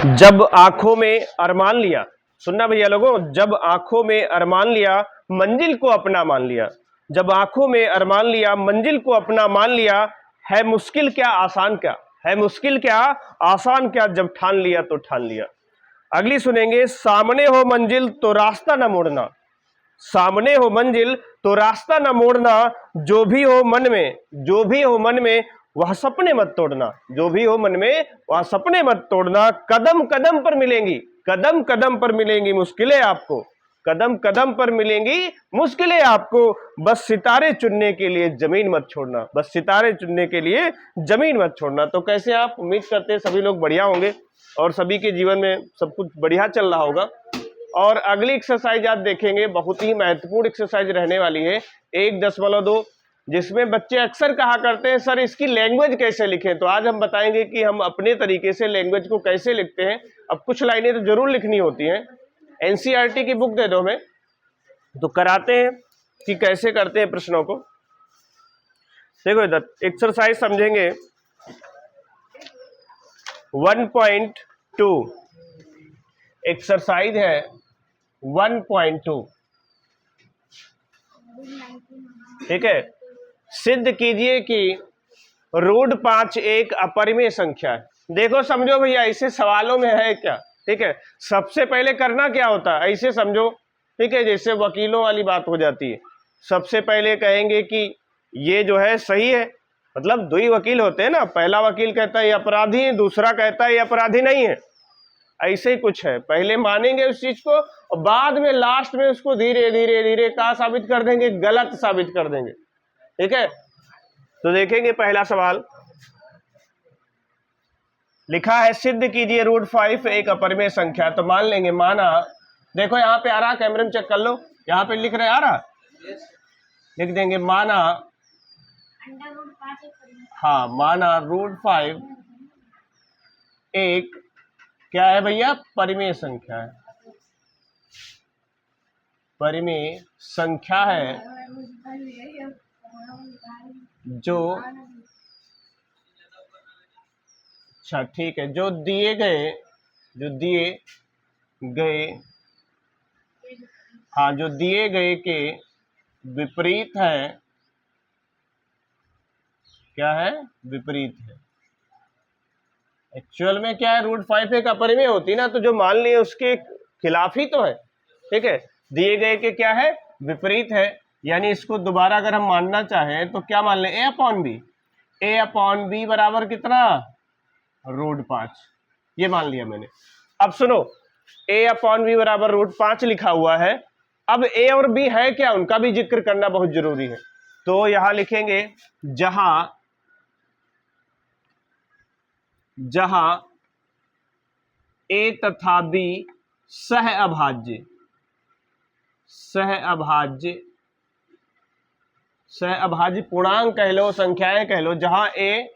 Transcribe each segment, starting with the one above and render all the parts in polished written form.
जब आंखों में अरमान लिया, सुनना भैया लोगों, जब आंखों में अरमान लिया मंजिल को अपना मान लिया। जब आंखों में अरमान लिया मंजिल को अपना मान लिया, है मुश्किल क्या आसान क्या, है मुश्किल क्या आसान क्या, जब ठान लिया तो ठान लिया। अगली सुनेंगे, सामने हो मंजिल तो रास्ता न मोड़ना, सामने हो मंजिल तो रास्ता न मोड़ना, जो भी हो मन में, जो भी हो मन में वह सपने मत तोड़ना, जो भी हो मन में वह सपने मत तोड़ना। कदम कदम पर मिलेंगी, कदम कदम पर मिलेंगी मुश्किलें आपको, कदम कदम पर मिलेंगी मुश्किलें आपको, बस सितारे चुनने के लिए जमीन मत छोड़ना, बस सितारे चुनने के लिए जमीन मत छोड़ना। तो कैसे आप, उम्मीद करते हैं सभी लोग बढ़िया होंगे और सभी के जीवन में सब कुछ बढ़िया चल रहा होगा। और अगली एक्सरसाइज आप देखेंगे, बहुत ही महत्वपूर्ण एक्सरसाइज रहने वाली है 1.2, जिसमें बच्चे अक्सर कहा करते हैं सर इसकी लैंग्वेज कैसे लिखें। तो आज हम बताएंगे कि हम अपने तरीके से लैंग्वेज को कैसे लिखते हैं। अब कुछ लाइनें तो जरूर लिखनी होती हैं, एनसीईआरटी की बुक दे दो हमें तो कराते हैं कि कैसे करते हैं प्रश्नों को। देखो इधर एक्सरसाइज समझेंगे 1.2, एक्सरसाइज है 1.2, ठीक है। सिद्ध कीजिए कि रूट 5 एक अपरिमेय संख्या है। देखो समझो भैया, इसे सवालों में है क्या, ठीक है। सबसे पहले करना क्या होता है, ऐसे समझो, ठीक है, जैसे वकीलों वाली बात हो जाती है। सबसे पहले कहेंगे कि ये जो है सही है, मतलब दो ही वकील होते हैं ना, पहला वकील कहता है ये अपराधी है, दूसरा कहता है ये अपराधी नहीं है। ऐसे ही कुछ है, पहले मानेंगे उस चीज को और बाद में लास्ट में उसको धीरे धीरे धीरे क्या साबित कर देंगे, गलत साबित कर देंगे, ठीक है। तो देखेंगे पहला सवाल लिखा है, सिद्ध कीजिए रूट 5 एक अपरिमेय संख्या। तो मान लेंगे, माना, देखो यहाँ पे आ रहा, कैमरे में चेक कर लो, यहाँ पे लिख रहे आ रहा, लिख देंगे माना, हाँ माना रूट 5 एक क्या है भैया, परिमेय संख्या है, परिमेय संख्या है जो, अच्छा ठीक है, जो दिए गए, जो दिए गए, हाँ जो दिए गए के विपरीत है, क्या है, विपरीत है। एक्चुअल में क्या है, रूट 5 एक अपरिमेय होती ना, तो जो मान लिए उसके खिलाफ ही तो है, ठीक है। दिए गए के क्या है, विपरीत है, यानी इसको दोबारा अगर हम मानना चाहें तो क्या मान लें, ए अपॉन बी, ए अपॉन बी बराबर कितना, रूट 5, ये मान लिया मैंने। अब सुनो, ए अपॉन बी बराबर रूट 5 लिखा हुआ है। अब ए और बी है क्या, उनका भी जिक्र करना बहुत जरूरी है। तो यहां लिखेंगे, जहां, जहां ए तथा बी सह अभाज्य, सह अभाज्य, सह अभाज्य पूर्णांक कह लो, संख्याएं कह लो, जहां ए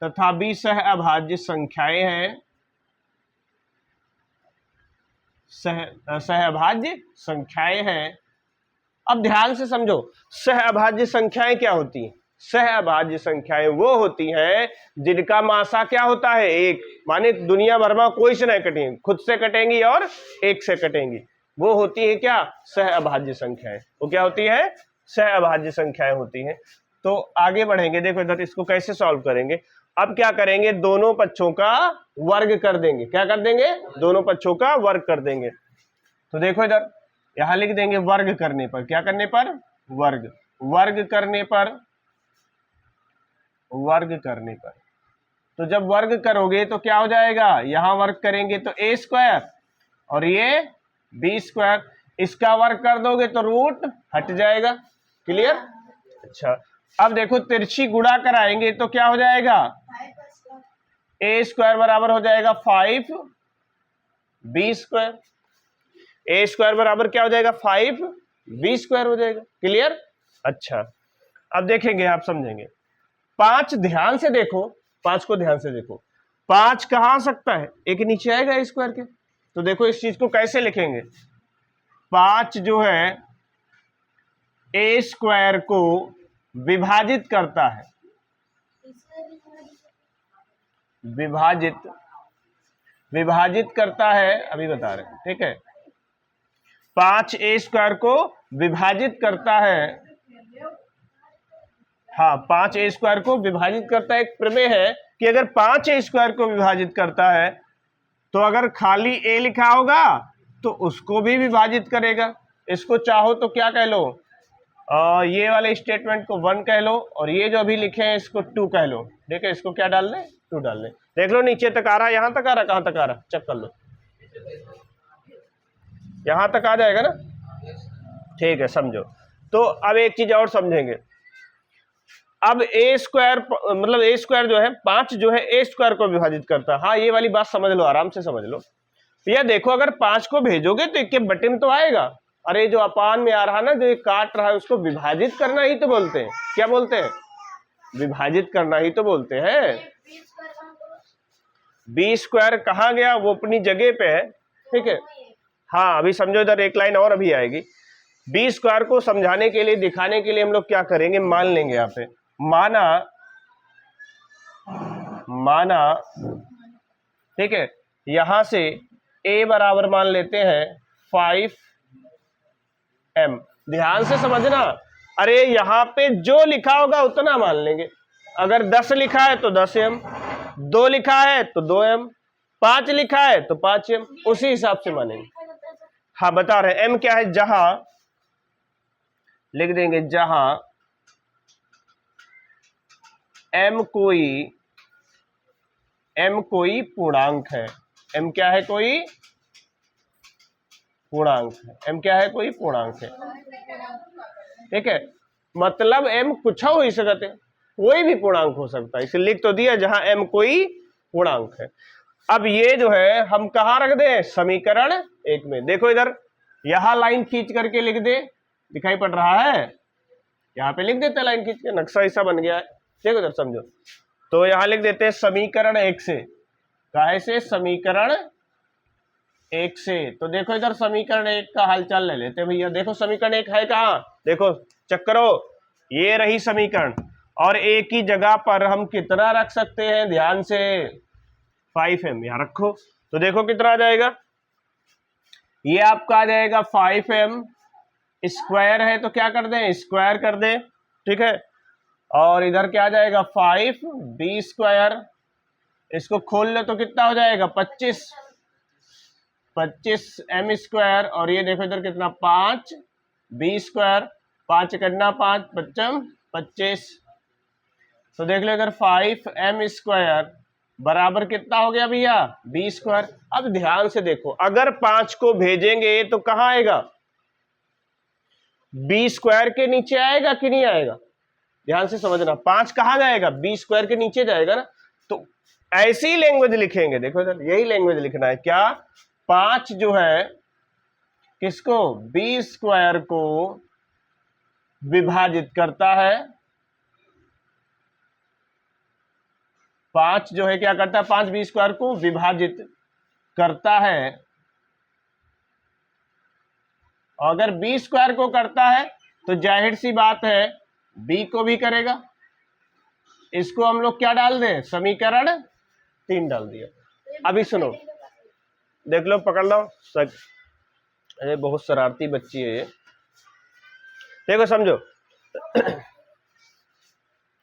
तथा बी सह अभाज्य संख्याएं हैं, सहअभाज्य संख्याएं हैं। अब ध्यान से समझो, सहअभाज्य संख्याएं क्या होती हैं, सहअभाज्य संख्याएं वो होती हैं जिनका मासा क्या होता है, एक, माने दुनिया भर में कोई से नहीं कटेंगी, खुद से कटेंगी और एक से कटेंगी, वो होती है क्या, सहअभाज्य संख्याएं। वो क्या होती है, सहअभाज्य संख्याएं होती हैं। तो आगे बढ़ेंगे, देखो इधर इसको कैसे सॉल्व करेंगे। अब क्या करेंगे, दोनों पक्षों का वर्ग कर देंगे, क्या कर देंगे, दोनों पक्षों का वर्ग कर देंगे। तो देखो इधर यहां लिख देंगे, वर्ग करने पर, क्या करने पर, वर्ग, वर्ग करने पर, वर्ग करने पर। तो जब वर्ग करोगे तो क्या हो जाएगा, यहां वर्ग करेंगे तो ए स्क्वायर और ये बी स्क्वायर, इसका वर्ग कर दोगे तो रूट हट जाएगा, क्लियर। अच्छा अब देखो तिरछी गुणा कराएंगे तो क्या हो जाएगा, ए स्क्वायर बराबर हो जाएगा 5 बी स्क्वायर, ए स्क्वायर बराबर क्या हो जाएगा, 5 बी स्क्वायर हो जाएगा, क्लियर। अच्छा अब देखेंगे, आप समझेंगे। 5 ध्यान से देखो, 5 को ध्यान से देखो, 5 कहां आ सकता है, एक नीचे आएगा ए स्क्वायर के। तो देखो इस चीज को कैसे लिखेंगे, 5 जो है ए स्क्वायर को विभाजित करता है, विभाजित विभाजित करता है, अभी बता रहे हैं, ठीक है, 5a² को विभाजित करता है, हाँ 5a² को विभाजित करता है। एक प्रमेय है कि अगर 5a² को विभाजित करता है तो अगर खाली a लिखा होगा तो उसको भी विभाजित करेगा। इसको चाहो तो क्या कह लो, ये वाले स्टेटमेंट को 1 कह लो और ये जो अभी लिखे हैं इसको 2 कह लो। देखो इसको क्या डाल लें, 2 डाल लें। देख लो नीचे तक आ रहा है, यहां तक आ रहा, कहां तक आ रहा, चेक कर लो, यहां तक आ जाएगा ना, ठीक है, समझो। तो अब एक चीज और समझेंगे, अब a² मतलब a² जो है 5 जो है a² को विभाजित करता है। हाँ ये वाली बात समझ लो, आराम से समझ लो। भैया देखो अगर 5 को भेजोगे तो एक के बटे में तो आएगा, अरे जो अपान में आ रहा ना, जो ये काट रहा है उसको विभाजित करना ही तो बोलते हैं। क्या बोलते हैं, विभाजित करना ही तो बोलते हैं। b² कहाँ गया, वो अपनी जगह पे है, ठीक है। हाँ अभी समझो, इधर एक लाइन और अभी आएगी। b² को समझाने के लिए, दिखाने के लिए हम लोग क्या करेंगे, मान लेंगे यहाँ पे, माना ठीक है, यहां से a बराबर मान लेते हैं 5m। ध्यान से समझना, अरे यहां पे जो लिखा होगा उतना मान लेंगे। अगर 10 लिखा है तो 10m, 2 लिखा है तो 2m, 5 लिखा है तो 5m, उसी हिसाब से मानेंगे। हाँ बता रहे हैं, m क्या है, जहां लिख देंगे, जहां m कोई पूर्णांक है। m क्या है, कोई पूर्णांक है। m क्या है, कोई पूर्णांक है, ठीक है। मतलब m कुछ हो ही सकते हैं, कोई भी पूर्णांक हो सकता है, इसे लिख तो दिया जहां m कोई पूर्णांक है। अब ये जो है हम कहां रख दें, समीकरण 1 में। देखो इधर यहां लाइन खींच करके लिख दे, दिखाई पड़ रहा है, यहाँ पे लिख देते हैं लाइन खींच के, नक्शा ऐसा बन गया है। देखो इधर समझो, तो यहां लिख देते हैं समीकरण 1 से, काहे से, समीकरण 1 से। तो देखो इधर समीकरण 1 का हालचाल ले लेते हैं भैया। देखो समीकरण 1 है कहाँ, देखो चेक करो, ये रही समीकरण, और a की जगह पर हम कितना रख सकते हैं, ध्यान से 5m यहां रखो, तो देखो कितना आ जाएगा, ये आपका आ जाएगा 5m स्क्वायर है, तो क्या कर दें, स्क्वायर कर दें, ठीक है। और इधर क्या आ जाएगा 5b², इसको खोल ले तो कितना हो जाएगा 25m², और ये देखो इधर कितना 5b², 5 करना 5 55 25, तो देख लो इधर 5m² बराबर कितना हो गया भैया, b²। अब ध्यान से देखो, अगर 5 को भेजेंगे तो कहां आएगा, b² के नीचे आएगा कि नहीं आएगा, ध्यान से समझना, 5 कहां जाएगा, b² के नीचे जाएगा ना। तो ऐसी लैंग्वेज लिखेंगे, देखो इधर यही लैंग्वेज लिखना है, क्या 5 जो है किसको, b² को विभाजित करता है, 5 जो है क्या करता है, 5 b² को विभाजित करता है। अगर b² को करता है तो जाहिर सी बात है b को भी करेगा। इसको हम लोग क्या डाल दें, समीकरण 3 डाल दिया। अभी सुनो, देख लो, पकड़ लो, अरे बहुत शरारती बच्ची है ये, देखो समझो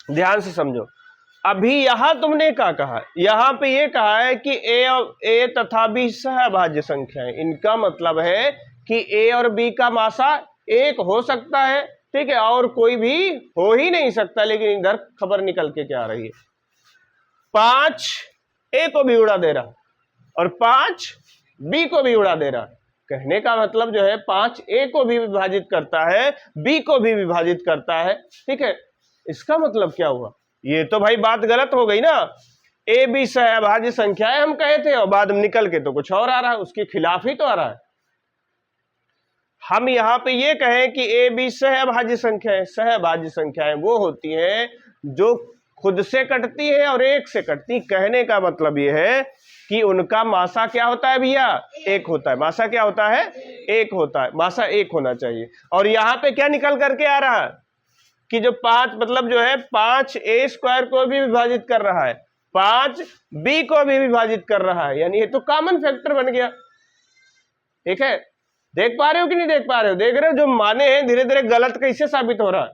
ध्यान से समझो। अभी यहां तुमने क्या कहा, यहां पे ये कहा है कि a तथा b सहभाज्य संख्या है। इनका मतलब है कि a और b का मासा 1 हो सकता है, ठीक है, और कोई भी हो ही नहीं सकता। लेकिन इधर खबर निकल के क्या आ रही है, 5 a को भी उड़ा दे रहा और 5 b को भी उड़ा दे रहा। कहने का मतलब जो है 5 a को भी विभाजित करता है, b को भी विभाजित करता है, ठीक है। इसका मतलब क्या हुआ, ये तो भाई बात गलत हो गई ना। ए बी सहभाज्य संख्याएं हम कहे थे और बाद में निकल के तो कुछ और आ रहा है, उसके खिलाफ ही तो आ रहा है। हम यहां पे ये कहें कि ए बी सहभाज्य संख्याएं, सहभाज्य संख्याएं वो होती हैं जो खुद से कटती है और 1 से कटती। कहने का मतलब ये है कि उनका मासा क्या होता है भैया, 1 होता है। मासा क्या होता है, 1 होता है, मासा 1 होना चाहिए। और यहां पे क्या निकल करके आ रहा है कि जो 5 मतलब जो है 5 a² को भी विभाजित कर रहा है, 5 बी को भी विभाजित कर रहा है, यानी ये तो कॉमन फैक्टर बन गया। ठीक है, देख पा रहे हो कि नहीं देख पा रहे हो? देख रहे हो जो माने हैं धीरे धीरे गलत कैसे साबित हो रहा है।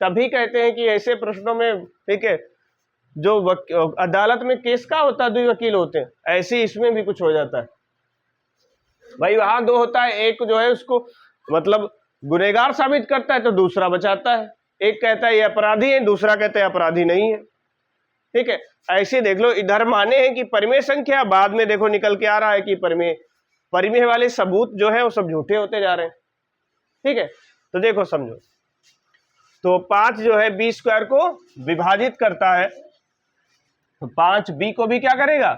तभी कहते हैं कि ऐसे प्रश्नों में, ठीक है, जो अदालत में केस का होता है 2 वकील होते हैं, ऐसे इसमें भी कुछ हो जाता है भाई। वहां 2 होता है, एक जो है उसको मतलब गुनहगार साबित करता है तो दूसरा बचाता है। एक कहता है ये अपराधी है, दूसरा कहता है अपराधी नहीं है। ठीक है, ऐसे देख लो, इधर माने हैं कि परिमेय संख्या, बाद में देखो निकल के आ रहा है कि परिमेय वाले सबूत जो है वो सब झूठे होते जा रहे हैं। ठीक है, तो देखो समझो, तो 5 जो है बी स्क्वायर को विभाजित करता है, तो 5 बी को भी क्या करेगा?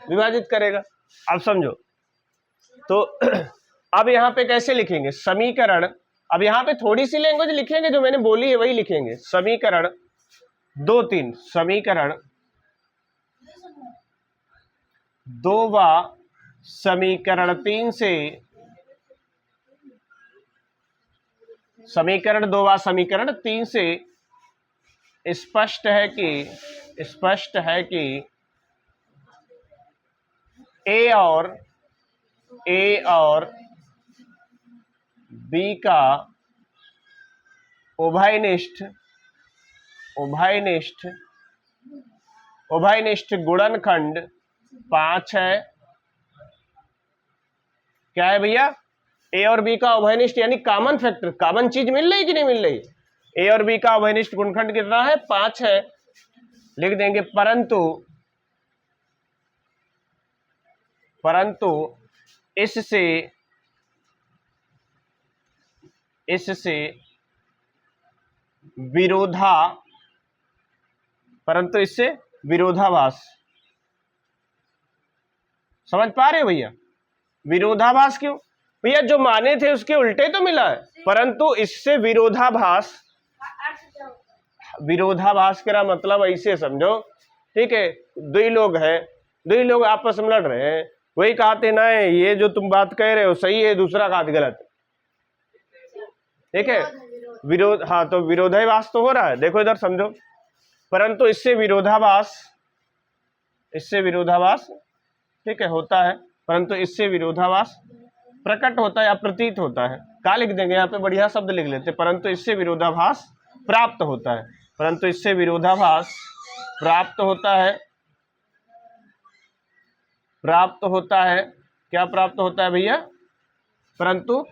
विभाजित करेगा। अब समझो, तो अब यहां पे कैसे लिखेंगे समीकरण? अब यहां पे थोड़ी सी लैंग्वेज लिखेंगे, जो मैंने बोली है वही लिखेंगे। समीकरण 2 3, समीकरण 2 व समीकरण 3 से, समीकरण 2 व समीकरण 3 से स्पष्ट है कि ए और बी का उभयनिष्ठ गुणनखंड 5 है। क्या है भैया? ए और बी का उभयनिष्ठ यानी कॉमन फैक्टर, कॉमन चीज मिल रही कि नहीं मिल रही? ए और बी का उभयनिष्ठ गुणनखंड कितना है? 5 है। लिख देंगे परंतु इससे विरोधाभास, समझ पा रहे हो भैया? विरोधाभास क्यों भैया? जो माने थे उसके उल्टे तो मिला है, परंतु इससे विरोधाभास का मतलब ऐसे समझो, ठीक है, 2 लोग हैं, 2 लोग आपस में लड़ रहे हैं, वही कहते ना ये जो तुम बात कह रहे हो सही है, दूसरा बात गलत। ठीक है, विरोध, हाँ, तो विरोधाभास तो हो रहा है। देखो इधर समझो, परंतु इससे विरोधाभास ठीक है होता है, परंतु इससे विरोधाभास प्रकट होता है या प्रतीत होता है। क्या लिख देंगे यहाँ पे? बढ़िया शब्द लिख लेते, परंतु इससे विरोधाभास प्राप्त होता है। परंतु इससे विरोधाभास प्राप्त होता है। क्या प्राप्त होता है भैया? परंतु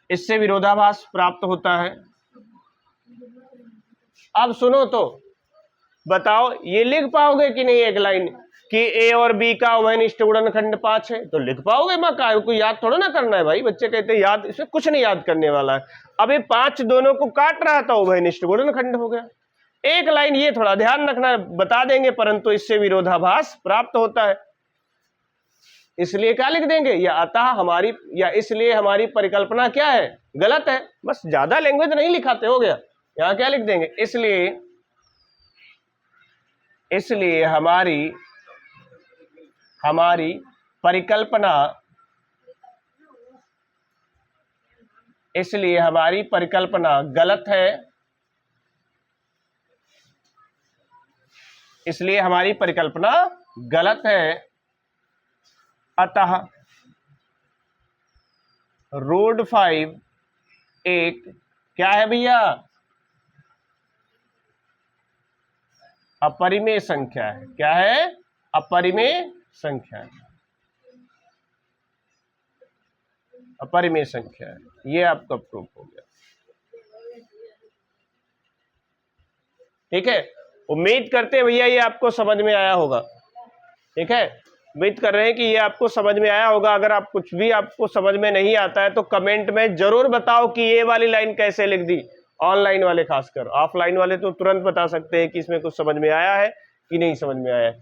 इससे विरोधाभास प्राप्त होता है। अब सुनो तो बताओ, ये लिख पाओगे कि नहीं? एक लाइन कि ए और बी का उभयनिष्ठ गुणनखंड 5 है, तो लिख पाओगे? मैं का कोई याद थोड़ा ना करना है भाई। बच्चे कहते हैं याद, इसमें कुछ नहीं याद करने वाला है। अब ये 5 दोनों को काट रहा था, उभयनिष्ठ गुणनखंड हो गया। एक लाइन ये थोड़ा ध्यान रखना है, बता देंगे परंतु इससे विरोधाभास प्राप्त होता है। इसलिए क्या लिख देंगे? या अतः हमारी, या इसलिए हमारी परिकल्पना क्या है? गलत है। बस ज्यादा लैंग्वेज नहीं लिखाते, हो गया। यहां क्या लिख देंगे? इसलिए हमारी परिकल्पना गलत है। इसलिए हमारी परिकल्पना गलत है। अतः रूट 5 एक क्या है भैया? अपरिमेय संख्या है। क्या है? अपरिमेय संख्या है। अपरिमेय संख्या है। ये आपका प्रूफ हो गया। ठीक है, उम्मीद करते हैं भैया ये आपको समझ में आया होगा। ठीक है, उम्मीद कर रहे हैं कि ये आपको समझ में आया होगा। अगर आप कुछ भी आपको समझ में नहीं आता है तो कमेंट में जरूर बताओ कि ये वाली लाइन कैसे लिख दी। ऑनलाइन वाले खासकर, ऑफलाइन वाले तो तुरंत बता सकते हैं कि इसमें कुछ समझ में आया है कि नहीं समझ में आया है।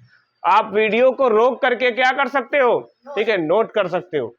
आप वीडियो को रोक करके क्या कर सकते हो? ठीक है, नोट कर सकते हो।